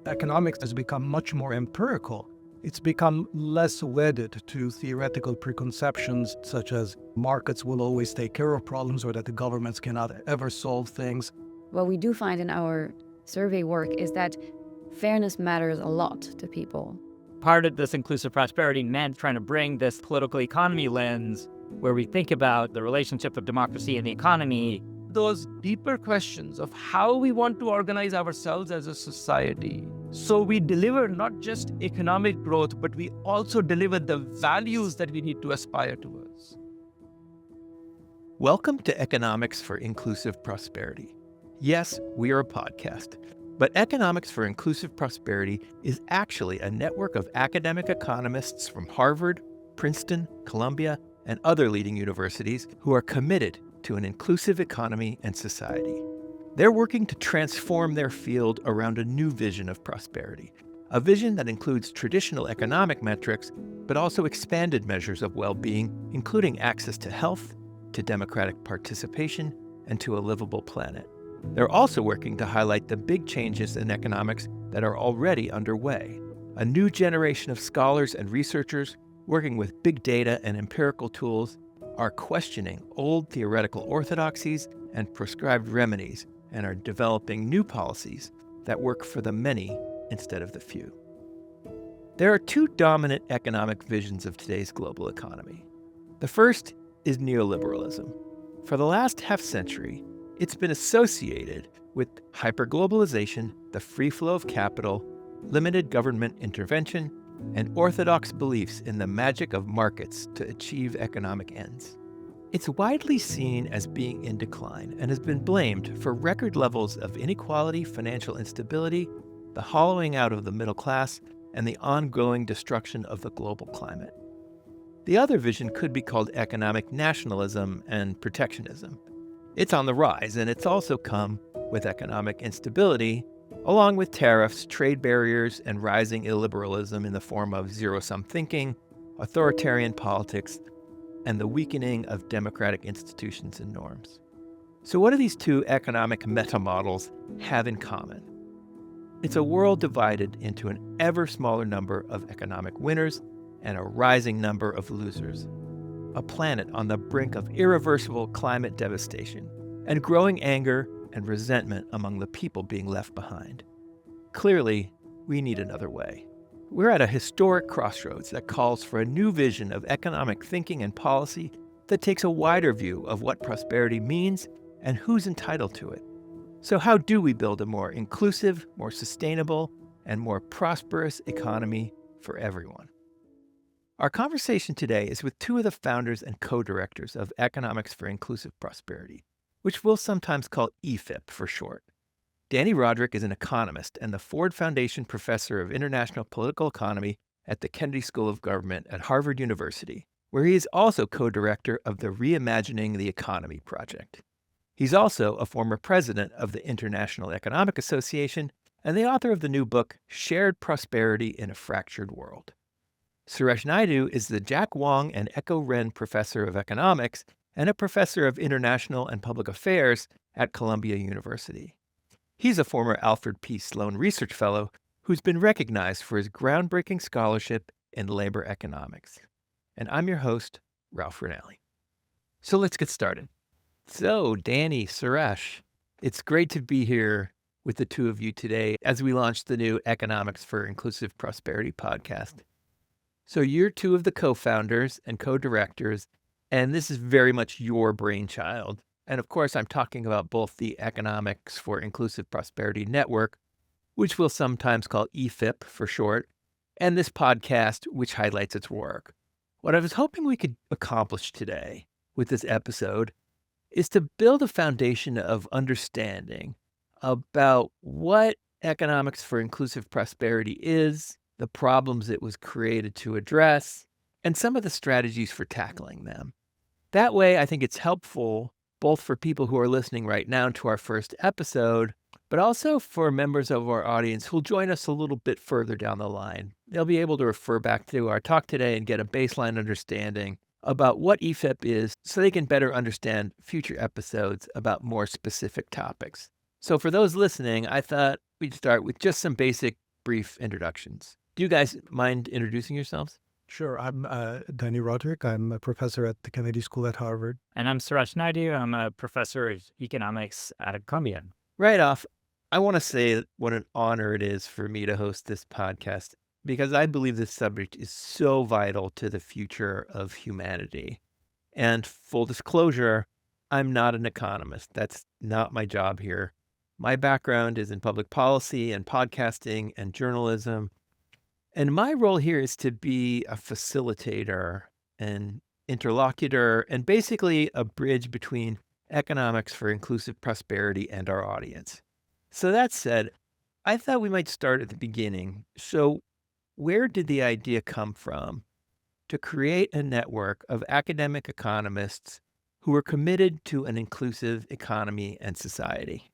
economics has become much more empirical. It's become less wedded to theoretical preconceptions such as markets will always take care of problems or that the governments cannot ever solve things. What we do find in our survey work is that fairness matters a lot to people. Part of this inclusive prosperity meant trying to bring this political economy lens where we think about the relationship of democracy and the economy. Those deeper questions of how we want to organize ourselves as a society. So we deliver not just economic growth, but we also deliver the values that we need to aspire towards. Welcome to Economics for Inclusive Prosperity. Yes, we are a podcast, but Economics for Inclusive Prosperity is actually a network of academic economists from Harvard, Princeton, Columbia, and other leading universities who are committed to an inclusive economy and society. They're working to transform their field around a new vision of prosperity, a vision that includes traditional economic metrics, but also expanded measures of well-being, including access to health, to democratic participation, and to a livable planet. They're also working to highlight the big changes in economics that are already underway. A new generation of scholars and researchers working with big data and empirical tools are questioning old theoretical orthodoxies and prescribed remedies and are developing new policies that work for the many instead of the few. There are two dominant economic visions of today's global economy. The first is neoliberalism. For the last half-century, it's been associated with hyperglobalization, the free flow of capital, limited government intervention, and orthodox beliefs in the magic of markets to achieve economic ends. It's widely seen as being in decline and has been blamed for record levels of inequality, financial instability, the hollowing out of the middle class, and the ongoing destruction of the global climate. The other vision could be called economic nationalism and protectionism. It's on the rise, and it's also come with economic instability, along with tariffs, trade barriers, and rising illiberalism in the form of zero-sum thinking, authoritarian politics, and the weakening of democratic institutions and norms. So what do these two economic meta-models have in common? It's a world divided into an ever smaller number of economic winners and a rising number of losers. A planet on the brink of irreversible climate devastation and growing anger and resentment among the people being left behind. Clearly, we need another way. We're at a historic crossroads that calls for a new vision of economic thinking and policy that takes a wider view of what prosperity means and who's entitled to it. So how do we build a more inclusive, more sustainable, and more prosperous economy for everyone? Our conversation today is with two of the founders and co-directors of Economics for Inclusive Prosperity, which we'll sometimes call EfIP for short. Dani Rodrik is an economist and the Ford Foundation Professor of International Political Economy at the Kennedy School of Government at Harvard University, where he is also co-director of the Reimagining the Economy project. He's also a former president of the International Economic Association and the author of the new book, Shared Prosperity in a Fractured World. Suresh Naidu is the Jack Wong and Echo Ren Professor of Economics and a Professor of International and Public Affairs at Columbia University. He's a former Alfred P. Sloan Research Fellow who's been recognized for his groundbreaking scholarship in labor economics. And I'm your host, Ralph Rinaldi. So let's get started. So, Dani, Suresh, it's great to be here with the two of you today as we launch the new Economics for Inclusive Prosperity podcast. So you're two of the co-founders and co-directors, and this is very much your brainchild. And of course, I'm talking about both the Economics for Inclusive Prosperity Network, which we'll sometimes call EfIP for short, and this podcast, which highlights its work. What I was hoping we could accomplish today with this episode is to build a foundation of understanding about what Economics for Inclusive Prosperity is, the problems it was created to address, and some of the strategies for tackling them. That way, I think it's helpful both for people who are listening right now to our first episode, but also for members of our audience who'll join us a little bit further down the line. They'll be able to refer back to our talk today and get a baseline understanding about what EfIP is so they can better understand future episodes about more specific topics. So for those listening, I thought we'd start with just some basic brief introductions. Do you guys mind introducing yourselves? Sure. I'm Dani Rodrik. I'm a professor at the Kennedy School at Harvard. And I'm Suresh Naidu. I'm a professor of economics at Columbia. Right off, I want to say what an honor it is for me to host this podcast because I believe this subject is so vital to the future of humanity. And full disclosure, I'm not an economist. That's not my job here. My background is in public policy and podcasting and journalism. And my role here is to be a facilitator, an interlocutor, and basically a bridge between economics for inclusive prosperity and our audience. So that said, I thought we might start at the beginning. So where did the idea come from to create a network of academic economists who are committed to an inclusive economy and society?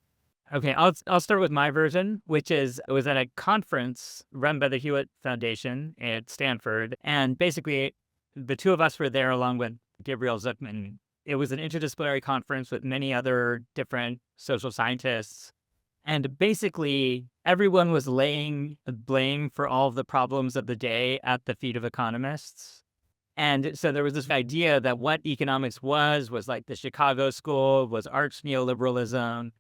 Okay, I'll start with my version, which is it was at a conference run by the Hewlett Foundation at Stanford. And basically, the two of us were there along with Gabriel Zuckman. It was an interdisciplinary conference with many other different social scientists. And basically, everyone was laying blame for all of the problems of the day at the feet of economists. And so there was this idea that what economics was like the Chicago School, was arch neoliberalism,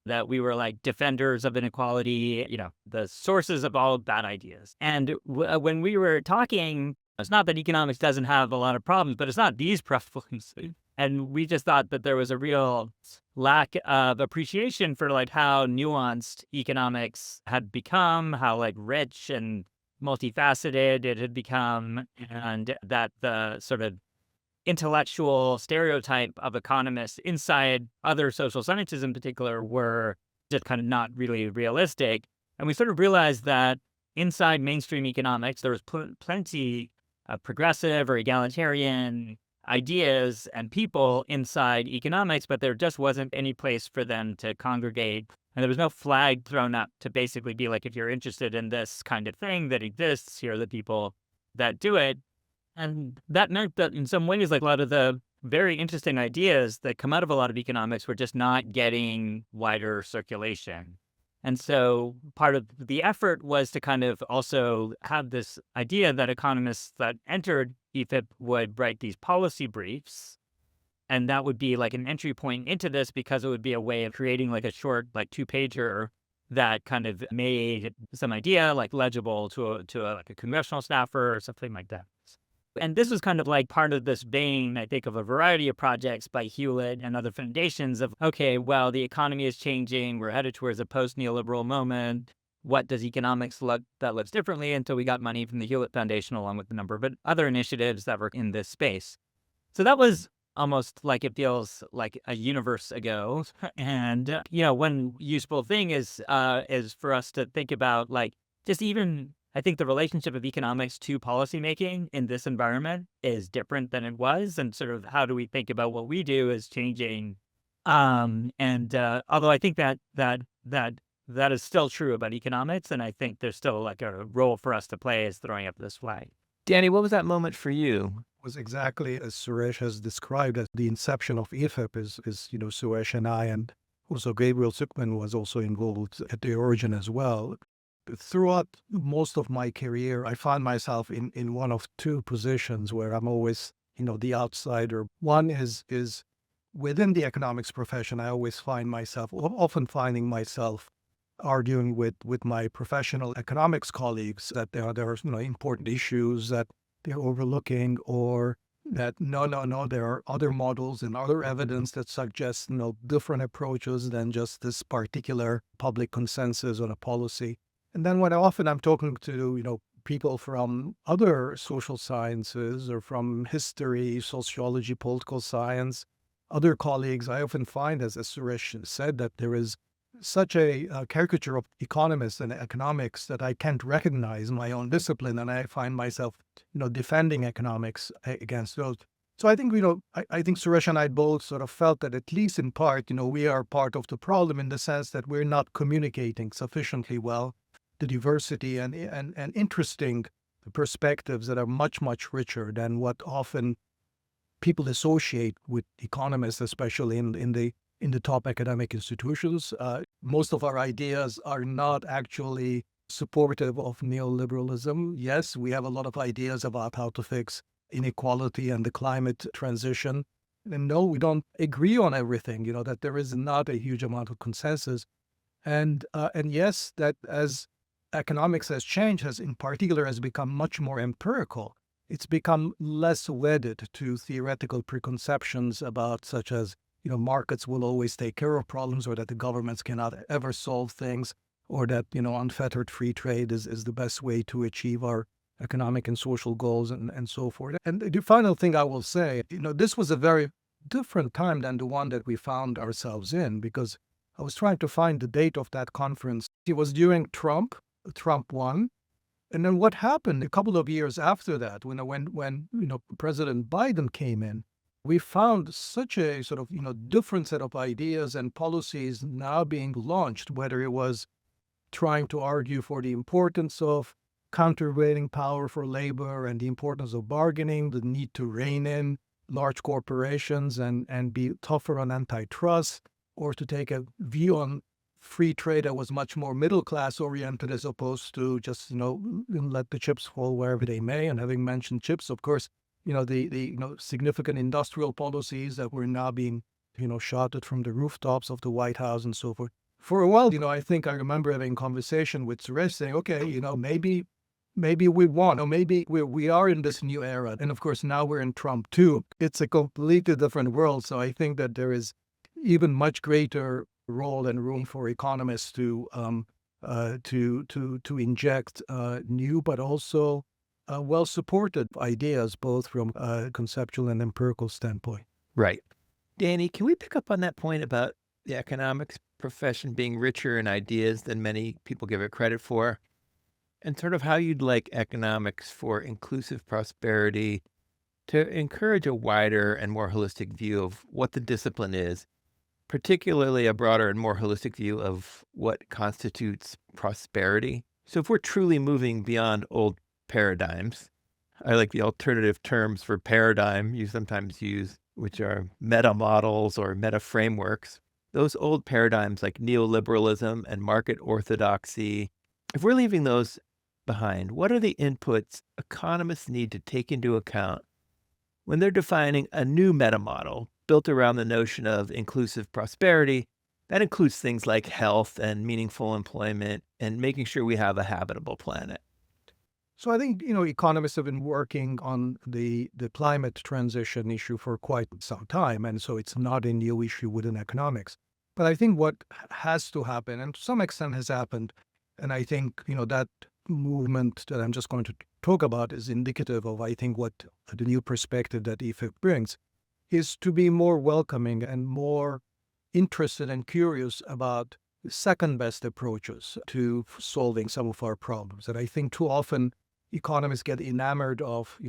that we were like defenders of inequality, the sources of all bad ideas. And when we were talking, it's not that economics doesn't have a lot of problems, but it's not these problems. And we just thought that there was a real lack of appreciation for like how nuanced economics had become, how like rich and multifaceted it had become, and that the sort of intellectual stereotype of economists inside other social sciences in particular were just kind of not really realistic. And we sort of realized that inside mainstream economics, there was plenty of progressive or egalitarian ideas and people inside economics, but there just wasn't any place for them to congregate. And there was no flag thrown up to basically be like, if you're interested in this kind of thing that exists, here are the people that do it. And that meant that in some ways, like a lot of the very interesting ideas that come out of a lot of economics were just not getting wider circulation. And so part of the effort was to kind of also have this idea that economists that entered EfIP would write these policy briefs. And that would be like an entry point into this because it would be a way of creating like a short, like 2-pager that kind of made some idea like legible to like a congressional staffer or something like that. And this was kind of like part of this vein, I think, of a variety of projects by Hewlett and other foundations of, okay, well, the economy is changing. We're headed towards a post-neoliberal moment. What does economics look that looks differently? And so we got money from the Hewlett Foundation along with a number of other initiatives that were in this space. So that was almost like it feels like a universe ago. And, one useful thing is for us to think about like just even I think the relationship of economics to policymaking in this environment is different than it was, and sort of how do we think about what we do is changing. Although I think that is still true about economics, and I think there's still like a role for us to play as throwing up this flag. Dani, what was that moment for you? It was exactly as Suresh has described as the inception of EfIP is Suresh and I, and also Gabriel Zuckman was also involved at the origin as well. Throughout most of my career, I found myself in one of two positions where I'm always, the outsider. One is within the economics profession, I always often finding myself arguing with my professional economics colleagues that there are important issues that they're overlooking, or that no, there are other models and other evidence that suggests different approaches than just this particular public consensus on a policy. And then when often I'm talking to, people from other social sciences or from history, sociology, political science, other colleagues, I often find, as Suresh said, that there is such a caricature of economists and economics that I can't recognize my own discipline. And I find myself, defending economics against those. So I think, I think Suresh and I both sort of felt that at least in part, we are part of the problem in the sense that we're not communicating sufficiently well the diversity and interesting perspectives that are much, much richer than what often people associate with economists, especially in the top academic institutions. Most of our ideas are not actually supportive of neoliberalism. Yes, we have a lot of ideas about how to fix inequality and the climate transition. And no, we don't agree on everything, that there is not a huge amount of consensus. And yes, that as economics has changed, in particular has become much more empirical. It's become less wedded to theoretical preconceptions about such as, markets will always take care of problems, or that the governments cannot ever solve things, or that, unfettered free trade is the best way to achieve our economic and social goals and so forth. And the final thing I will say, this was a very different time than the one that we found ourselves in, because I was trying to find the date of that conference. It was during Trump won. And then what happened a couple of years after that, when President Biden came in, we found such a sort of, different set of ideas and policies now being launched, whether it was trying to argue for the importance of countervailing power for labor and the importance of bargaining, the need to rein in large corporations and be tougher on antitrust, or to take a view on free trade that was much more middle class oriented as opposed to just, let the chips fall wherever they may. And having mentioned chips, of course, the significant industrial policies that were now being, shouted from the rooftops of the White House and so forth. For a while, I think I remember having a conversation with Suresh saying, okay, maybe we won, or maybe we are in this new era. And of course, now we're in Trump too. It's a completely different world. So I think that there is even much greater role and room for economists to inject new but also well-supported ideas, both from a conceptual and empirical standpoint. Right. Dani, can we pick up on that point about the economics profession being richer in ideas than many people give it credit for? And sort of how you'd like economics for inclusive prosperity to encourage a wider and more holistic view of what the discipline is, particularly a broader and more holistic view of what constitutes prosperity. So if we're truly moving beyond old paradigms, I like the alternative terms for paradigm you sometimes use, which are meta models or meta frameworks. Those old paradigms like neoliberalism and market orthodoxy, if we're leaving those behind, what are the inputs economists need to take into account when they're defining a new meta model built around the notion of inclusive prosperity? That includes things like health and meaningful employment and making sure we have a habitable planet. So I think, economists have been working on the climate transition issue for quite some time. And so it's not a new issue within economics. But I think what has to happen, and to some extent has happened, and I think, that movement that I'm just going to talk about is indicative of, I think, what the new perspective that EfIP brings, is to be more welcoming and more interested and curious about second best approaches to solving some of our problems. And I think too often economists get enamored of,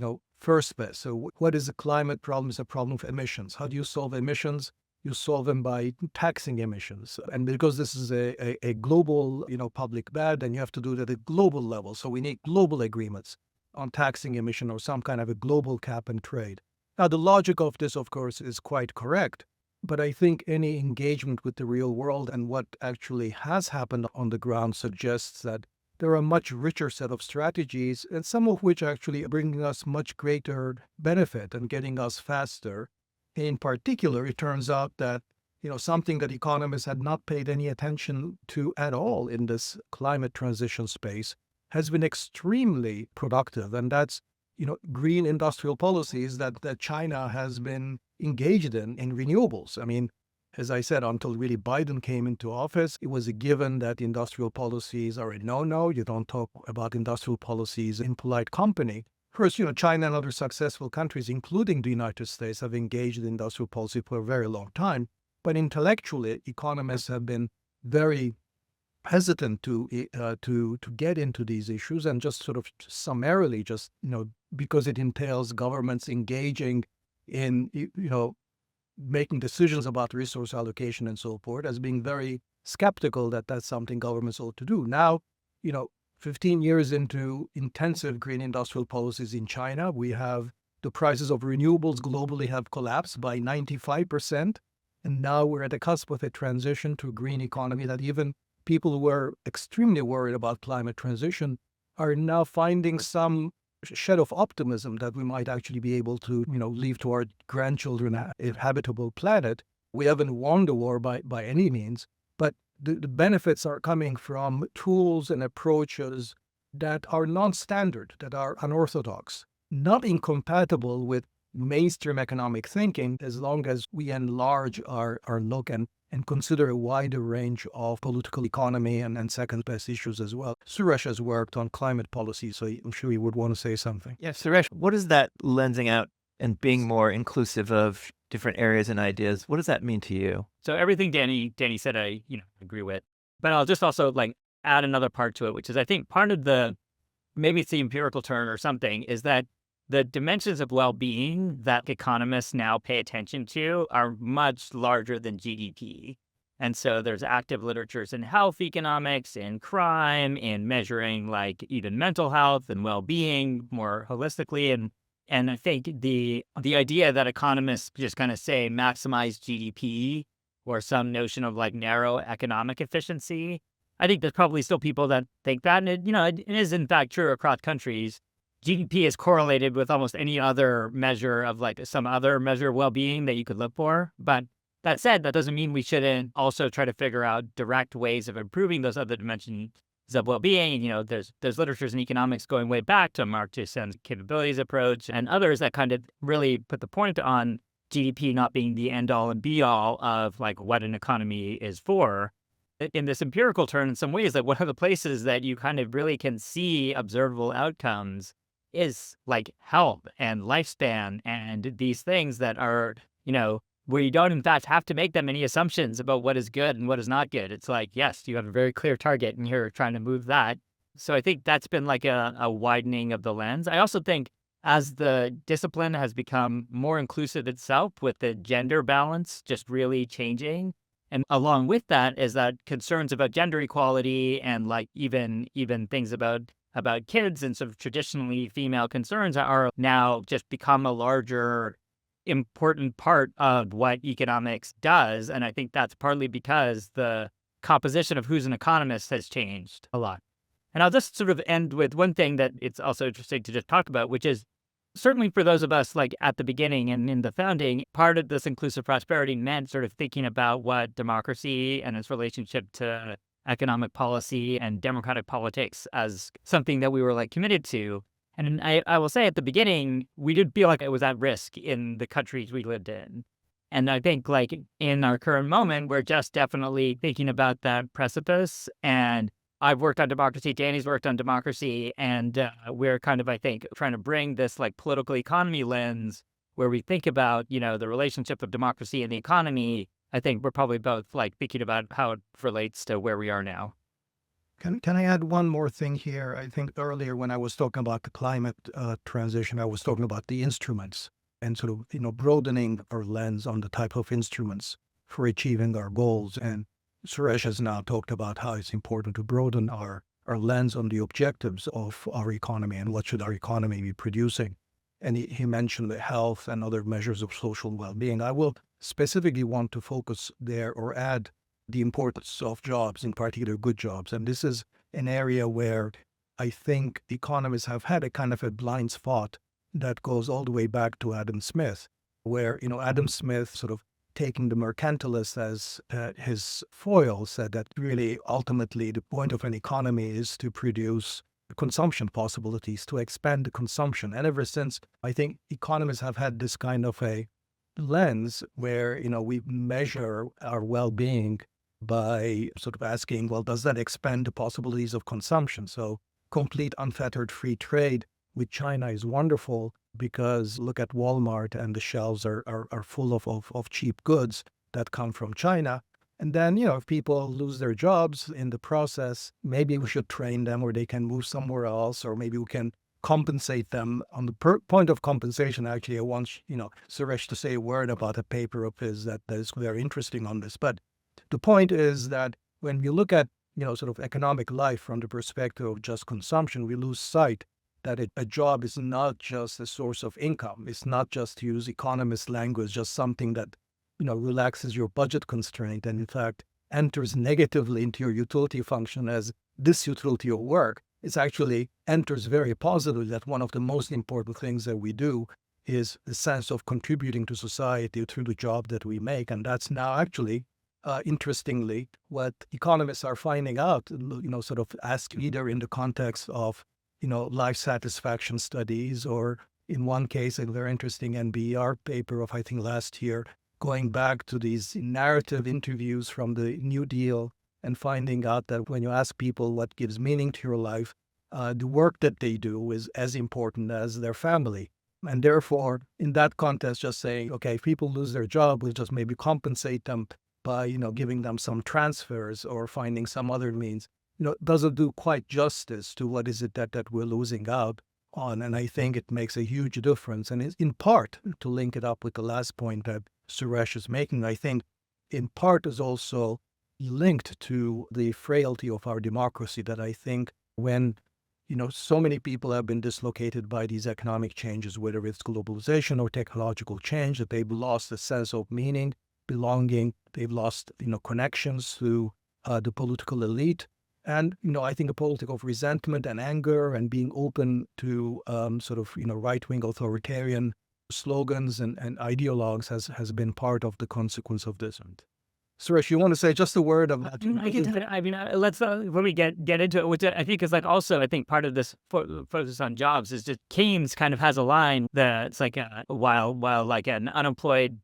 first best. So what is a climate problem? Is a problem of emissions. How do you solve emissions? You solve them by taxing emissions. And because this is a global, public bad, then you have to do it at a global level. So we need global agreements on taxing emission or some kind of a global cap and trade. Now, the logic of this, of course, is quite correct. But I think any engagement with the real world and what actually has happened on the ground suggests that there are a much richer set of strategies, and some of which actually are bringing us much greater benefit and getting us faster. In particular, it turns out that, something that economists had not paid any attention to at all in this climate transition space has been extremely productive. And that's, green industrial policies that China has been engaged in renewables. I mean, as I said, until really Biden came into office, it was a given that industrial policies are a no-no. You don't talk about industrial policies in polite company. First, China and other successful countries, including the United States, have engaged in industrial policy for a very long time. But intellectually, economists have been very hesitant to get into these issues, and just sort of summarily, because it entails governments engaging in, making decisions about resource allocation and so forth, as being very skeptical that that's something governments ought to do. Now, 15 years into intensive green industrial policies in China, we have the prices of renewables globally have collapsed by 95%. And now we're at the cusp of a transition to a green economy that even people who were extremely worried about climate transition are now finding some shed of optimism that we might actually be able to, leave to our grandchildren a habitable planet. We haven't won the war by any means, but the benefits are coming from tools and approaches that are non-standard, that are unorthodox, not incompatible with mainstream economic thinking, as long as we enlarge our look and consider a wider range of political economy and second-best issues as well. Suresh has worked on climate policy, so I'm sure he would want to say something. Yeah, Suresh, what is that lensing out and being more inclusive of different areas and ideas? What does that mean to you? So everything Dani said, I agree with. But I'll just also add another part to it, which is I think part of maybe it's the empirical turn or something, is that the dimensions of well-being that economists now pay attention to are much larger than GDP. And so there's active literatures in health economics, in crime, in measuring even mental health and well-being more holistically. And I think the idea that economists just kind of say maximize GDP or some notion of narrow economic efficiency, I think there's probably still people that think that. And it is in fact true across countries. GDP is correlated with almost any other measure of some other measure of well-being that you could look for. But that said, that doesn't mean we shouldn't also try to figure out direct ways of improving those other dimensions of well-being. There's literatures in economics going way back to Mark Tussen's capabilities approach and others that kind of really put the point on GDP not being the end-all and be-all of what an economy is for. In this empirical turn, in some ways, one of the places that you kind of really can see observable outcomes is health and lifespan and these things that are, where you don't in fact have to make that many assumptions about what is good and what is not good. It's yes, you have a very clear target and you're trying to move that. So I think that's been a widening of the lens. I also think as the discipline has become more inclusive itself, with the gender balance just really changing, and along with that is that concerns about gender equality and even things about kids and sort of traditionally female concerns are now just become a larger important part of what economics does. And I think that's partly because the composition of who's an economist has changed a lot. And I'll just sort of end with one thing that it's also interesting to just talk about, which is certainly for those of us at the beginning and in the founding, part of this inclusive prosperity meant sort of thinking about what democracy and its relationship to economic policy and democratic politics as something that we were committed to. And I will say at the beginning, we did feel it was at risk in the countries we lived in. And I think in our current moment, we're just definitely thinking about that precipice. And I've worked on democracy, Dani's worked on democracy, and we're kind of, I think, trying to bring this political economy lens where we think about, the relationship of democracy and the economy. I think we're probably both thinking about how it relates to where we are now. Can I add one more thing here? I think earlier when I was talking about the climate transition, I was talking about the instruments and sort of, broadening our lens on the type of instruments for achieving our goals. And Suresh has now talked about how it's important to broaden our lens on the objectives of our economy and what should our economy be producing. And he mentioned the health and other measures of social well-being. I will specifically want to focus there or add the importance of jobs, in particular good jobs. And this is an area where I think economists have had a kind of a blind spot that goes all the way back to Adam Smith, where, Adam Smith sort of taking the mercantilist as his foil said that really ultimately the point of an economy is to produce consumption possibilities, to expand the consumption. And ever since, I think economists have had this kind of a lens where, we measure our well-being by sort of asking, well, does that expand the possibilities of consumption? So complete unfettered free trade with China is wonderful because look at Walmart and the shelves are full of cheap goods that come from China. And then, if people lose their jobs in the process, maybe we should train them or they can move somewhere else, or maybe we can compensate them. On the point of compensation, actually, I want, Suresh to say a word about a paper of his that is very interesting on this. But the point is that when we look at, sort of economic life from the perspective of just consumption, we lose sight that a job is not just a source of income. It's not just, to use economist language, just something that, relaxes your budget constraint. And in fact, enters negatively into your utility function as disutility of work. It actually enters very positively that one of the most important things that we do is the sense of contributing to society through the job that we make. And that's now actually, interestingly, what economists are finding out, sort of asked either in the context of, life satisfaction studies, or in one case, a very interesting NBER paper of, I think, last year, going back to these narrative interviews from the New Deal and finding out that when you ask people what gives meaning to your life, the work that they do is as important as their family. And therefore, in that context, just saying, okay, if people lose their job, we'll just maybe compensate them by, giving them some transfers or finding some other means, doesn't do quite justice to what is it that we're losing out on. And I think it makes a huge difference. And it's in part, to link it up with the last point that Suresh is making, I think in part is also linked to the frailty of our democracy, that I think when so many people have been dislocated by these economic changes, whether it's globalization or technological change, that they've lost a sense of meaning, belonging. They've lost, connections to the political elite. And, I think a politic of resentment and anger and being open to right-wing authoritarian slogans and ideologues has been part of the consequence of this. Suresh, you want to say just a word of that? Let's when we get into it, which I think is also I think part of this focus on jobs is just Keynes kind of has a line that's like while like an unemployed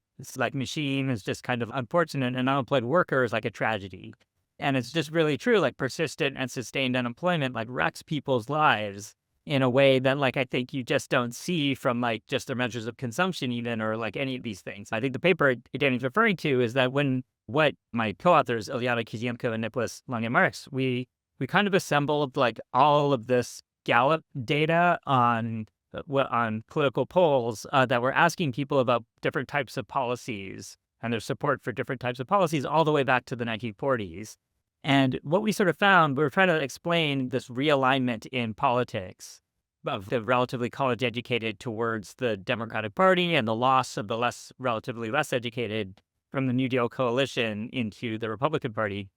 machine is just kind of unfortunate, and an unemployed worker is like a tragedy, and it's just really true. Like persistent and sustained unemployment wrecks people's lives in a way that I think you just don't see from just their measures of consumption even, or any of these things. I think the paper Dani's referring to is that what my co-authors, Ilyana Kizienko and Nicholas Lange-Marx, we kind of assembled all of this Gallup data on political polls that were asking people about different types of policies and their support for different types of policies all the way back to the 1940s. And what we sort of found, we were trying to explain this realignment in politics of the relatively college-educated towards the Democratic Party and the loss of the relatively less educated from the New Deal coalition into the Republican Party.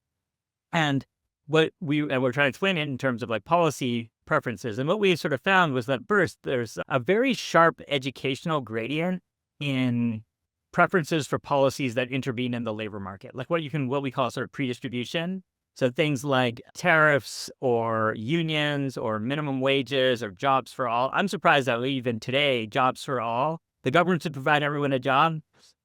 And we're trying to explain it in terms of policy preferences. And what we sort of found was that first, there's a very sharp educational gradient in preferences for policies that intervene in the labor market, what we call sort of pre-distribution. So things like tariffs or unions or minimum wages or jobs for all. I'm surprised that even today, jobs for all, the government should provide everyone a job,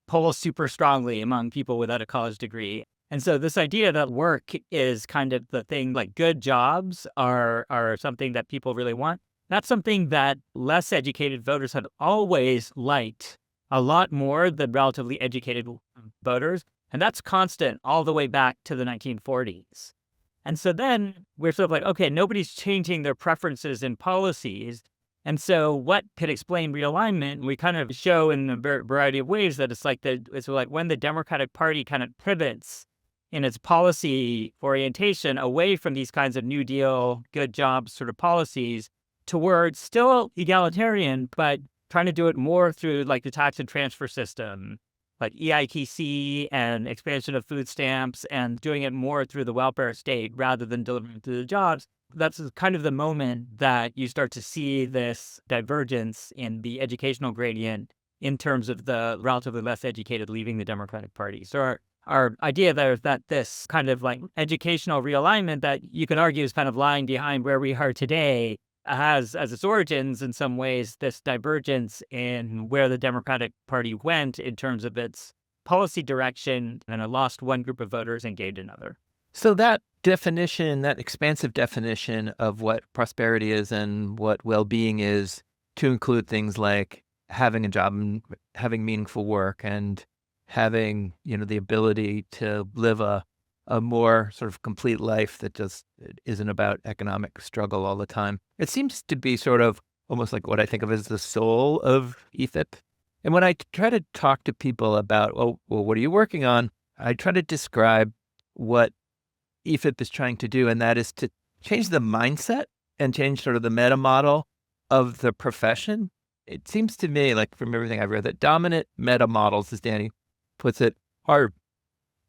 polls super strongly among people without a college degree. And so this idea that work is kind of the thing, good jobs are something that people really want. That's something that less educated voters had always liked a lot more than relatively educated voters. And that's constant all the way back to the 1940s. And so then we're sort of okay, nobody's changing their preferences in policies. And so what could explain realignment? We kind of show in a variety of ways that it's when the Democratic Party kind of pivots in its policy orientation away from these kinds of New Deal, good jobs sort of policies towards still egalitarian, but trying to do it more through the tax and transfer system, like EITC and expansion of food stamps, and doing it more through the welfare state rather than delivering through the jobs. That's kind of the moment that you start to see this divergence in the educational gradient in terms of the relatively less educated leaving the Democratic Party. So our idea there is that this kind of educational realignment that you can argue is kind of lying behind where we are today has as its origins in some ways this divergence in where the Democratic Party went in terms of its policy direction, and it lost one group of voters and gained another. So that definition, that expansive definition of what prosperity is and what well-being is, to include things like having a job and having meaningful work and having, the ability to live a more sort of complete life that just isn't about economic struggle all the time. It seems to be sort of almost like what I think of as the soul of EfIP. And when I try to talk to people about, well, what are you working on? I try to describe what EfIP is trying to do, and that is to change the mindset and change sort of the meta model of the profession. It seems to me, from everything I've read, that dominant meta models, as Dani puts it, are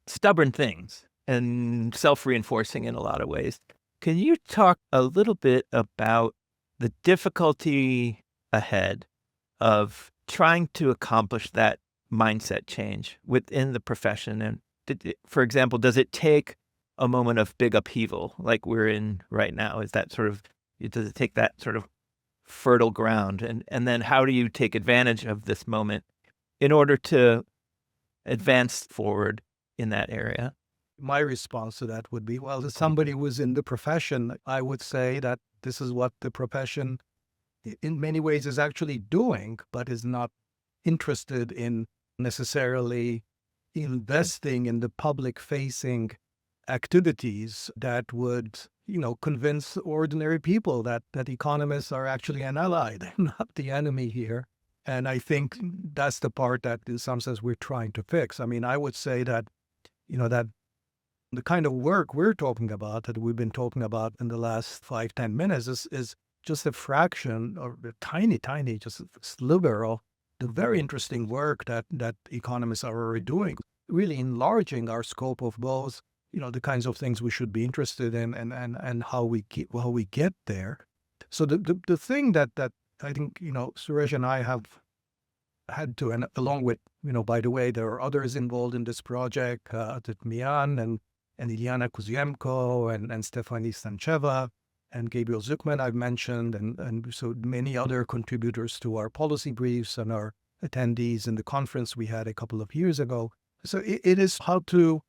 stubborn things. and self-reinforcing in a lot of ways. Can you talk a little bit about the difficulty ahead of trying to accomplish that mindset change within the profession? And for example, does it take a moment of big upheaval like we're in right now? Does it take that sort of fertile ground? And then how do you take advantage of this moment in order to advance forward in that area? My response to that would be, well, as somebody who is in the profession, I would say that this is what the profession in many ways is actually doing, but is not interested in necessarily investing in the public-facing activities that would, convince ordinary people that economists are actually an ally, they're not the enemy here. And I think that's the part that in some sense we're trying to fix. I mean, I would say that, that the kind of work we're talking about, that we've been talking about in the last 5-10 minutes is just a fraction or a tiny, just a sliver of the very interesting work that economists are already doing, really enlarging our scope of both, the kinds of things we should be interested in and how we get there. So the thing that I think, Suresh and I have had to, and along with, by the way, there are others involved in this project, Mian and Iliana Kuziemko and Stefanie Stancheva and Gabriel Zuckman I've mentioned, and so many other contributors to our policy briefs and our attendees in the conference we had a couple of years ago. So it is how to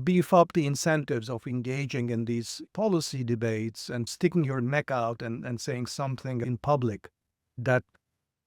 beef up the incentives of engaging in these policy debates and sticking your neck out and saying something in public that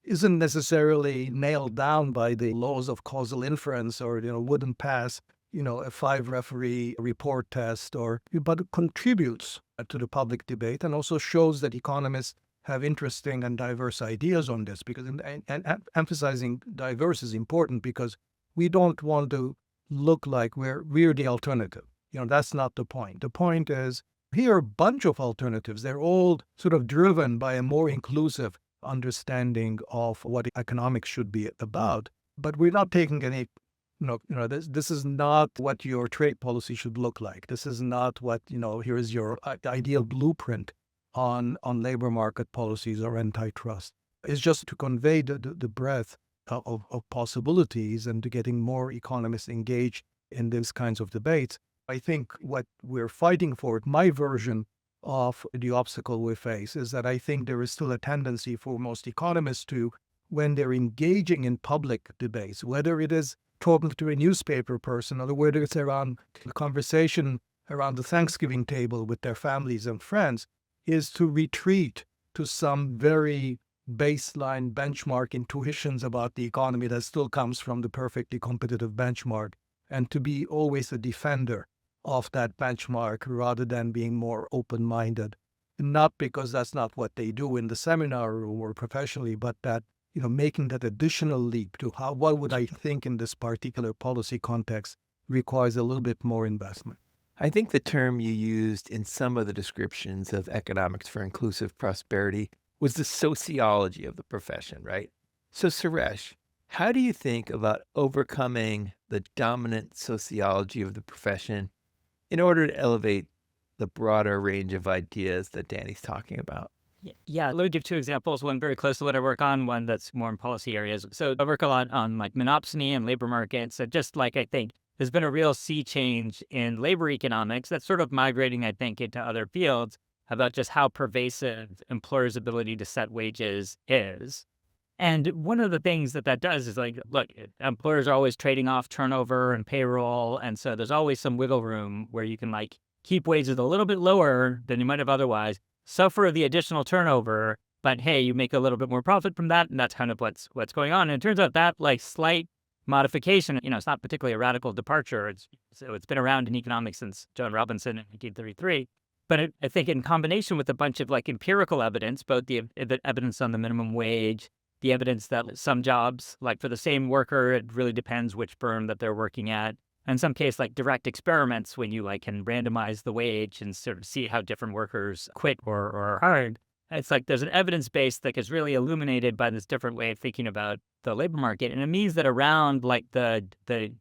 isn't necessarily nailed down by the laws of causal inference or, wouldn't pass, a 5-referee report test, but it contributes to the public debate and also shows that economists have interesting and diverse ideas on this, because and emphasizing diverse is important because we don't want to look like we're the alternative. That's not the point. The point is here are a bunch of alternatives. They're all sort of driven by a more inclusive understanding of what economics should be about. But we're not taking any, this is not what your trade policy should look like. This is not what, here is your ideal blueprint on labor market policies or antitrust. It's just to convey the breadth of possibilities and to getting more economists engaged in these kinds of debates. I think what we're fighting for, my version of the obstacle we face, is that I think there is still a tendency for most economists to, when they're engaging in public debates, whether it is talking to a newspaper person or whether it's around the conversation around the Thanksgiving table with their families and friends, is to retreat to some very baseline benchmark intuitions about the economy that still comes from the perfectly competitive benchmark, and to be always a defender of that benchmark rather than being more open-minded. Not because that's not what they do in the seminar room or professionally, but that, making that additional leap to what would I think in this particular policy context requires a little bit more investment. I think the term you used in some of the descriptions of economics for inclusive prosperity was the sociology of the profession, right? So Suresh, how do you think about overcoming the dominant sociology of the profession in order to elevate the broader range of ideas that Dani's talking about? Yeah, let me give 2 examples, one very close to what I work on, one that's more in policy areas. So I work a lot on like monopsony and labor markets. So just like I think there's been a real sea change in labor economics that's sort of migrating, I think, into other fields about just how pervasive employers' ability to set wages is. And one of the things that does is like, look, employers are always trading off turnover and payroll. And so there's always some wiggle room where you can like keep wages a little bit lower than you might have otherwise, suffer the additional turnover, but hey, you make a little bit more profit from that. And that's kind of what's going on. And it turns out that like slight modification, it's not particularly a radical departure. It's been around in economics since John Robinson in 1933. But I think in combination with a bunch of like empirical evidence, both the evidence on the minimum wage, the evidence that some jobs, like for the same worker, it really depends which firm that they're working at. In some case, like direct experiments when you like can randomize the wage and sort of see how different workers quit or are hired. It's like there's an evidence base that is really illuminated by this different way of thinking about the labor market. And it means that around like the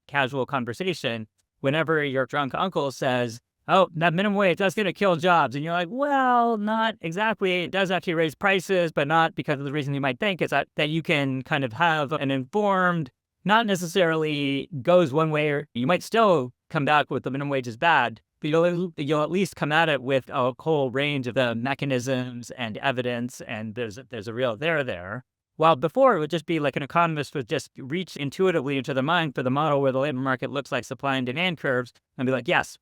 casual conversation, whenever your drunk uncle says, oh, that minimum wage, that's going to kill jobs. And you're like, well, not exactly. It does actually raise prices, but not because of the reason you might think. It's that you can kind of have an informed, not necessarily goes one way, or you might still come back with the minimum wage is bad, but you'll at least come at it with a whole range of the mechanisms and evidence, and there's a real there. While before it would just be like an economist would just reach intuitively into the mind for the model where the labor market looks like supply and demand curves and be like, yes,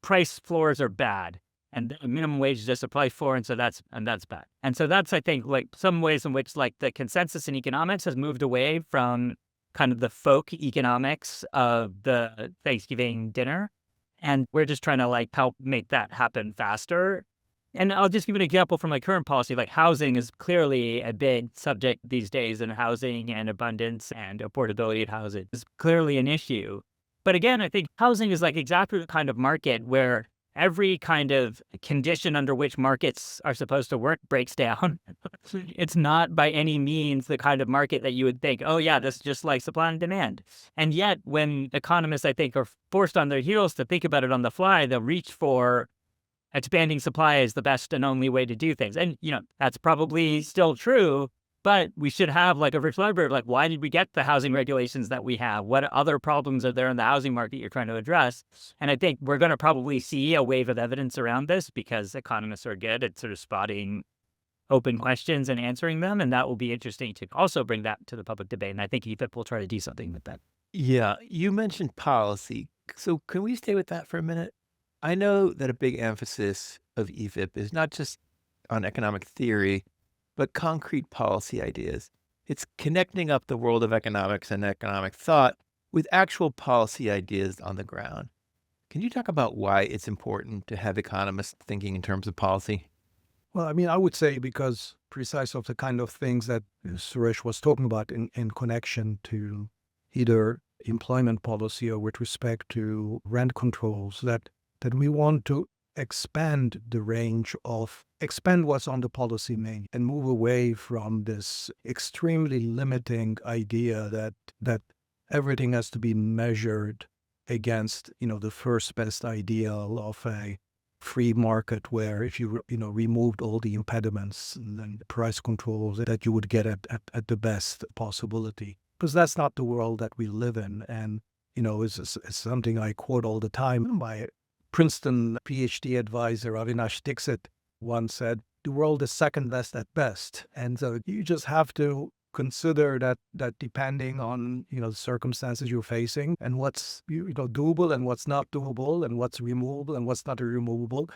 price floors are bad, and the minimum wage is just a price floor, and that's bad. And so that's, I think, like some ways in which like the consensus in economics has moved away from kind of the folk economics of the Thanksgiving dinner, and we're just trying to like help make that happen faster. And I'll just give an example from my current policy. Like housing is clearly a big subject these days, and housing and abundance and affordability of housing is clearly an issue. But again, I think housing is like exactly the kind of market where every kind of condition under which markets are supposed to work breaks down. It's not by any means the kind of market that you would think, oh yeah, this is just like supply and demand. And yet when economists, I think, are forced on their heels to think about it on the fly, they'll reach for expanding supply is the best and only way to do things. And, that's probably still true, but we should have like a rich library of like, why did we get the housing regulations that we have? What other problems are there in the housing market you're trying to address? And I think we're going to probably see a wave of evidence around this because economists are good at sort of spotting open questions and answering them. And that will be interesting to also bring that to the public debate. And I think EfIP will try to do something with that. Yeah, you mentioned policy. So can we stay with that for a minute? I know that a big emphasis of EfIP is not just on economic theory, but concrete policy ideas. It's connecting up the world of economics and economic thought with actual policy ideas on the ground. Can you talk about why it's important to have economists thinking in terms of policy? Well, I mean, I would say because precise of the kind of things that Suresh was talking about in connection to either employment policy or with respect to rent controls, that we want to expand what's on the policy menu and move away from this extremely limiting idea that everything has to be measured against, the first best ideal of a free market where if you removed all the impediments and then price controls that you would get at the best possibility. Because that's not the world that we live in. And, it's something I quote all the time. My Princeton PhD advisor, Avinash Dixit, once said, the world is second best at best. And so you just have to consider that depending on, the circumstances you're facing and what's, doable and what's not doable and what's removable and what's not removable,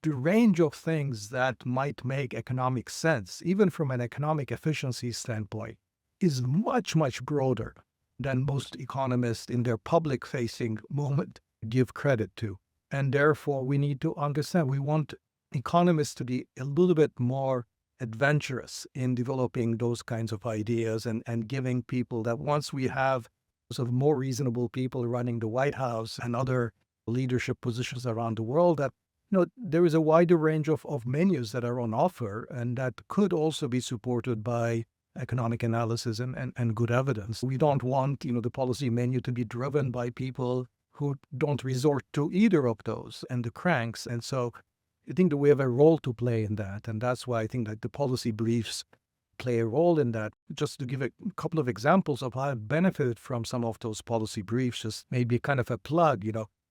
the range of things that might make economic sense, even from an economic efficiency standpoint, is much, much broader than most economists in their public-facing moment give credit to. And therefore, we need to understand, we want economists to be a little bit more adventurous in developing those kinds of ideas and giving people that once we have sort of more reasonable people running the White House and other leadership positions around the world, that there is a wider range of menus that are on offer and that could also be supported by economic analysis and good evidence. We don't want the policy menu to be driven by people who don't resort to either of those and the cranks. And so I think that we have a role to play in that. And that's why I think that the policy briefs play a role in that. Just to give a couple of examples of how I've benefited from some of those policy briefs, just maybe kind of a plug,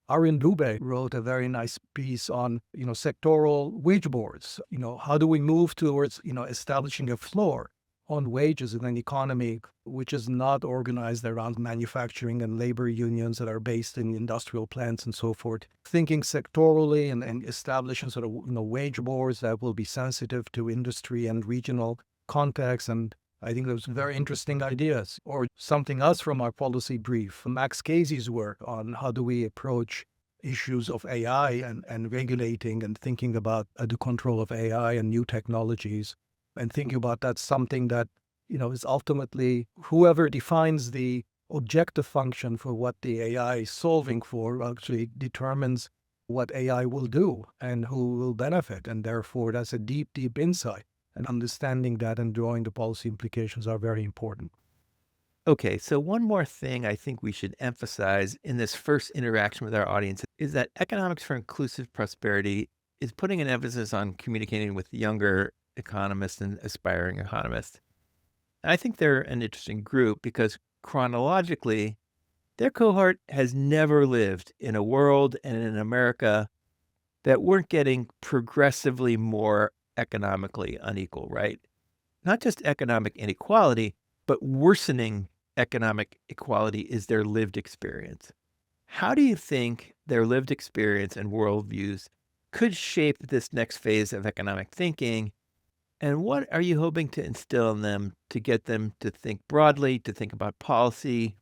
Arun Dubey wrote a very nice piece on, sectoral wage boards. How do we move towards, establishing a floor on wages in an economy which is not organized around manufacturing and labor unions that are based in industrial plants and so forth. Thinking sectorally and establishing sort of wage boards that will be sensitive to industry and regional context. And I think those very interesting ideas. Or something else from our policy brief, Max Casey's work on how do we approach issues of AI and regulating and thinking about the control of AI and new technologies. And thinking about that's something that, is ultimately whoever defines the objective function for what the AI is solving for actually determines what AI will do and who will benefit. And therefore, that's a deep, deep insight. And understanding that and drawing the policy implications are very important. Okay, so one more thing I think we should emphasize in this first interaction with our audience is that Economics for Inclusive Prosperity is putting an emphasis on communicating with younger economists and aspiring economists. And I think they're an interesting group because chronologically, their cohort has never lived in a world and in America that weren't getting progressively more economically unequal, right? Not just economic inequality, but worsening economic equality is their lived experience. How do you think their lived experience and worldviews could shape this next phase of economic thinking? And what are you hoping to instill in them to get them to think broadly, to think about policy,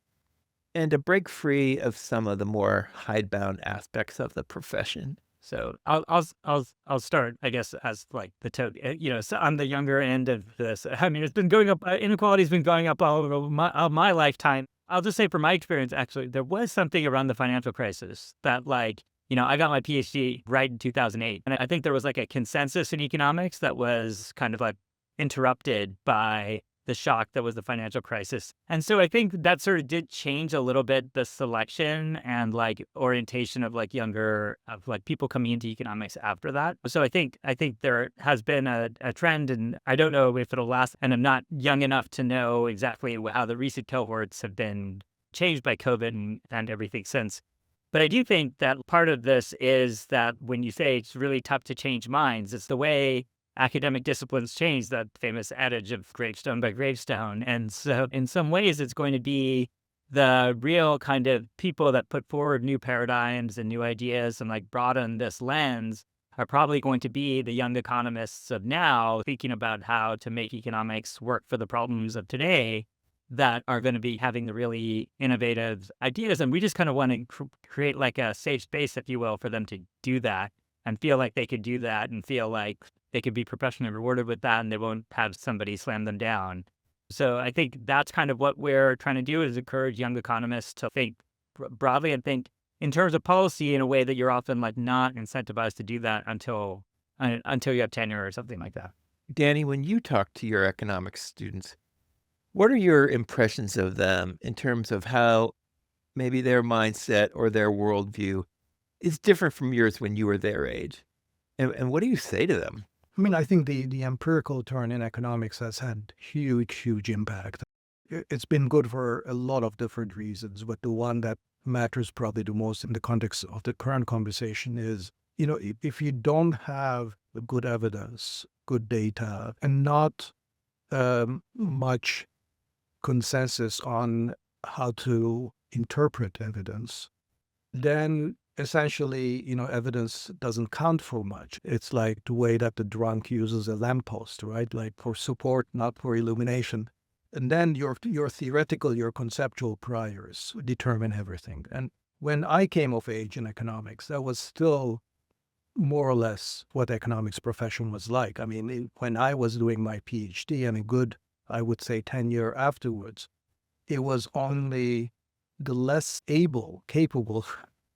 and to break free of some of the more hidebound aspects of the profession? So I'll start, I guess, as like so on the younger end of this. I mean, it's been going up. Inequality's been going up all over my lifetime. I'll just say, from my experience, actually, there was something around the financial crisis that, like, I got my PhD right in 2008, and I think there was like a consensus in economics that was kind of like interrupted by the shock that was the financial crisis. And so I think that sort of did change a little bit the selection and like orientation of like people coming into economics after that. So I think there has been a trend, and I don't know if it'll last, and I'm not young enough to know exactly how the recent cohorts have been changed by COVID and everything since. But I do think that part of this is that when you say it's really tough to change minds, it's the way academic disciplines change, that famous adage of gravestone by gravestone. And so in some ways, it's going to be the real kind of people that put forward new paradigms and new ideas and like broaden this lens are probably going to be the young economists of now, thinking about how to make economics work for the problems of today, that are going to be having the really innovative ideas. And we just kind of want to create like a safe space, if you will, for them to do that and feel like they could do that and feel like they could be professionally rewarded with that, and they won't have somebody slam them down. So I think that's kind of what we're trying to do, is encourage young economists to think broadly and think in terms of policy in a way that you're often like not incentivized to do that until you have tenure or something like that. Dani, when you talk to your economics students, what are your impressions of them in terms of how maybe their mindset or their worldview is different from yours when you were their age? And what do you say to them? I mean, I think the empirical turn in economics has had huge impact. It's been good for a lot of different reasons, but the one that matters probably the most in the context of the current conversation is, if you don't have good evidence, good data, and not much consensus on how to interpret evidence, then essentially, evidence doesn't count for much. It's like the way that the drunk uses a lamppost, right? Like for support, not for illumination. And then your theoretical, your conceptual priors determine everything. And when I came of age in economics, that was still more or less what economics profession was like. I mean, when I was doing my PhD and a good, I would say 10 years afterwards, it was only the less capable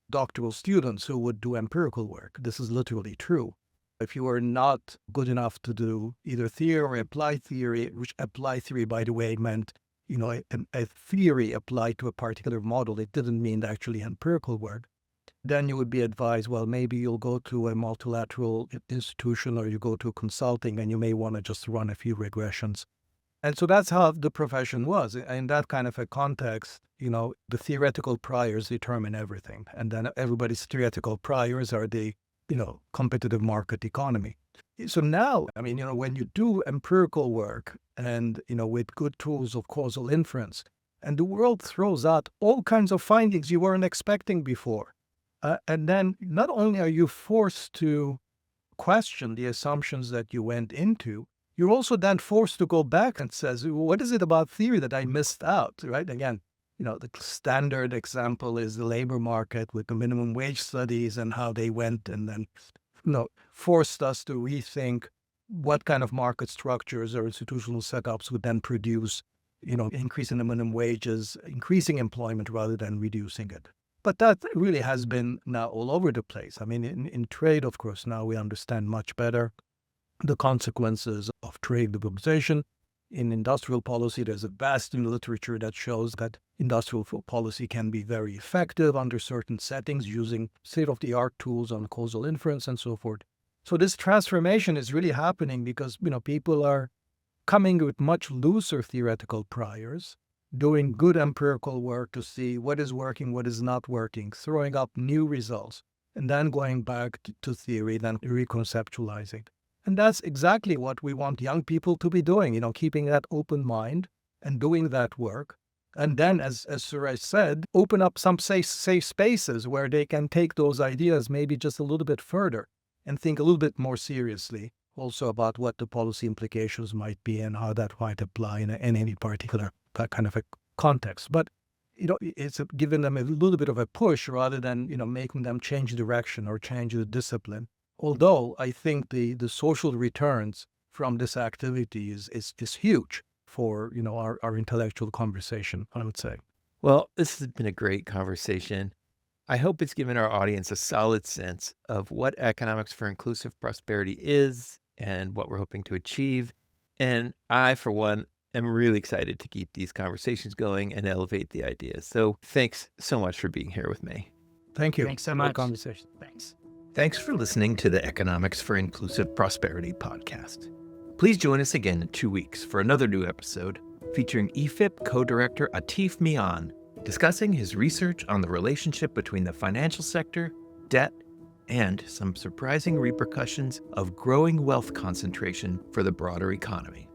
doctoral students who would do empirical work. This is literally true. If you were not good enough to do either theory or applied theory, which applied theory, by the way, meant, a theory applied to a particular model. It didn't mean actually empirical work. Then you would be advised, well, maybe you'll go to a multilateral institution or you go to consulting and you may want to just run a few regressions. And so that's how the profession was. In that kind of a context, the theoretical priors determine everything. And then everybody's theoretical priors are the, competitive market economy. So now, I mean, when you do empirical work and, with good tools of causal inference, and the world throws out all kinds of findings you weren't expecting before. And then not only are you forced to question the assumptions that you went into, you're also then forced to go back and says, what is it about theory that I missed out, right? Again, the standard example is the labor market with the minimum wage studies and how they went and then, forced us to rethink what kind of market structures or institutional setups would then produce, increasing the minimum wages, increasing employment rather than reducing it. But that really has been now all over the place. I mean, in trade, of course, now we understand much better the consequences of trade liberalization. In industrial policy, there's a vast literature that shows that industrial policy can be very effective under certain settings using state-of-the-art tools on causal inference and so forth. So this transformation is really happening because, people are coming with much looser theoretical priors, doing good empirical work to see what is working, what is not working, throwing up new results, and then going back to theory, then reconceptualizing. And that's exactly what we want young people to be doing, keeping that open mind and doing that work. And then, as Suresh said, open up some safe spaces where they can take those ideas maybe just a little bit further and think a little bit more seriously also about what the policy implications might be and how that might apply in any particular kind of a context. But, it's giving them a little bit of a push rather than, making them change direction or change the discipline. Although I think the social returns from this activity is huge for, our intellectual conversation, I would say. Well, this has been a great conversation. I hope it's given our audience a solid sense of what economics for inclusive prosperity is and what we're hoping to achieve. And I, for one, am really excited to keep these conversations going and elevate the ideas. So thanks so much for being here with me. Thank you. Thanks so for the much. conversation. Thanks. Thanks for listening to the Economics for Inclusive Prosperity podcast. Please join us again in 2 weeks for another new episode featuring EfIP co-director Atif Mian, discussing his research on the relationship between the financial sector, debt, and some surprising repercussions of growing wealth concentration for the broader economy.